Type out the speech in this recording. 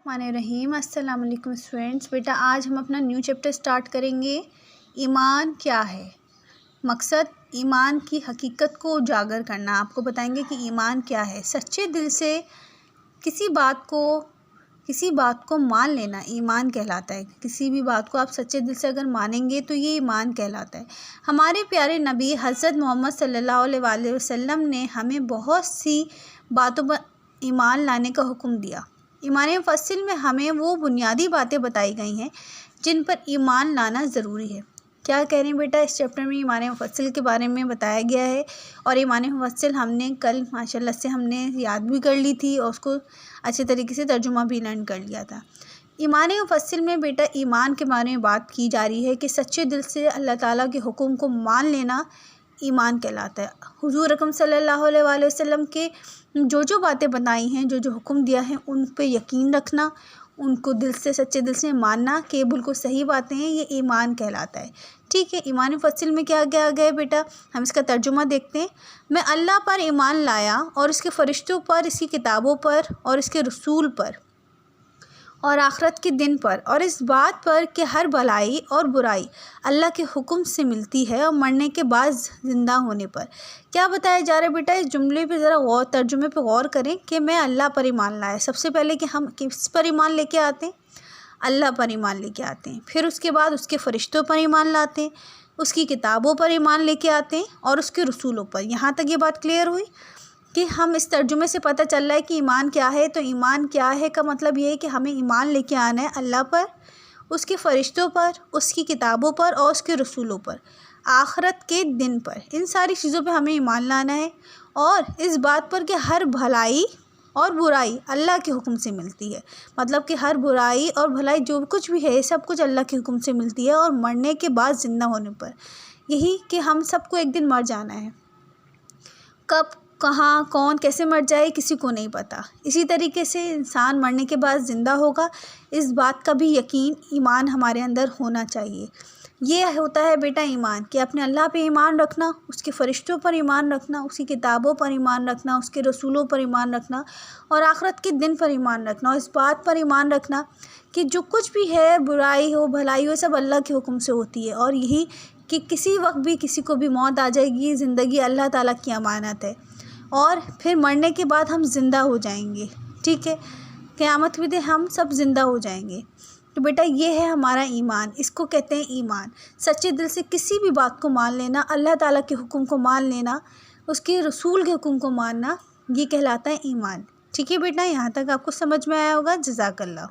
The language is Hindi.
बिस्मिल्लाहिर्रहमानिर्रहीम। अस्सलाम वालेकुम स्टूडेंट्स। बेटा आज हम अपना न्यू चैप्टर स्टार्ट करेंगे। ईमान क्या है? मकसद ईमान की हकीकत को उजागर करना। आपको बताएंगे कि ईमान क्या है। सच्चे दिल से किसी बात को मान लेना ईमान कहलाता है। किसी भी बात को आप सच्चे दिल से अगर मानेंगे तो ये ईमान कहलाता है। हमारे प्यारे नबी हज़रत मोहम्मद सल्लल्लाहु अलैहि वसल्लम ने हमें बहुत सी बातों पर ईमान लाने का हुक्म दिया। ईमान मुफस्सिल में हमें वो बुनियादी बातें बताई गई हैं जिन पर ईमान लाना ज़रूरी है। क्या कह रहे हैं बेटा? इस चैप्टर में ईमान मुफस्सिल के बारे में बताया गया है और ईमान मुफस्सिल हमने कल माशाल्लाह से हमने याद भी कर ली थी और उसको अच्छे तरीके से तर्जुमा भी लर्न कर लिया था। ईमान मुफस्सिल में बेटा ईमान के बारे में बात की जा रही है कि सच्चे दिल से अल्लाह ताला के हुक्म को मान लेना ईमान कहलाता है। हुज़ूर अकरम सल्लल्लाहु अलैहि वसल्लम के जो बातें बताई हैं, जो हुक्म दिया है, उन पे यकीन रखना, उनको दिल से सच्चे दिल से मानना कि ये बिल्कुल सही बातें हैं, ये ईमान कहलाता है। ठीक है, ईमान मुफस्सिल में क्या क्या आ गया बेटा? हम इसका तर्जुमा देखते हैं। मैं अल्लाह पर ईमान लाया और इसके फ़रिश्तों पर, इसकी किताबों पर और इसके रसूल पर और आखिरत के दिन पर और इस बात पर कि हर भलाई और बुराई अल्लाह के हुक्म से मिलती है और मरने के बाद ज़िंदा होने पर। क्या बताया जा रहा है बेटा? इस जुमले पे ज़रा तर्जुमे पे गौर करें कि मैं अल्लाह पर ईमान लाया। सबसे पहले कि हम किस पर ईमान लेके आते हैं? अल्लाह पर ईमान लेके आते हैं। फिर उसके बाद उसके फ़रिश्तों पर ईमान लाते हैं, उसकी किताबों पर ईमान लेके आते हैं और उसके रसूलों पर। यहाँ तक ये बात क्लियर हुई कि हम इस तर्जुमे से पता चल रहा है कि ईमान क्या है। तो ईमान क्या है का मतलब ये है कि हमें ईमान लेके आना है अल्लाह पर, उसके फ़रिश्तों पर, उसकी किताबों पर और उसके रसूलों पर, आखिरत के दिन पर। इन सारी चीज़ों पे हमें ईमान लाना है और इस बात पर कि हर भलाई और बुराई अल्लाह के हुक्म से मिलती है। मतलब कि हर बुराई और भलाई जो कुछ भी है सब कुछ अल्लाह के हुक्म से मिलती है और मरने के बाद ज़िंदा होने पर। यही कि हम सबको एक दिन मर जाना है। कब, कहाँ, कौन, कैसे मर जाए किसी को नहीं पता। इसी तरीके से इंसान मरने के बाद ज़िंदा होगा, इस बात का भी यकीन ईमान हमारे अंदर होना चाहिए। ये होता है बेटा ईमान कि अपने अल्लाह पे ईमान रखना, उसके फ़रिश्तों पर ईमान रखना, उसकी किताबों पर ईमान रखना, उसके रसूलों पर ईमान रखना और आखिरत के दिन पर ईमान रखना और इस बात पर ईमान रखना कि जो कुछ भी है, बुराई हो भलाई हो, सब अल्लाह के हुक्म से होती है। और यही कि किसी वक्त भी किसी को भी मौत आ जाएगी, ज़िंदगी अल्लाह ताला की अमानत है और फिर मरने के बाद हम ज़िंदा हो जाएंगे। ठीक है, क़यामत के दिन हम सब ज़िंदा हो जाएंगे। तो बेटा ये है हमारा ईमान, इसको कहते हैं ईमान। सच्चे दिल से किसी भी बात को मान लेना, अल्लाह ताला के हुक्म को मान लेना, उसके रसूल के हुक्म को मानना, ये कहलाता है ईमान। ठीक है बेटा, यहाँ तक आपको समझ में आया होगा। जज़ाकल्लाह।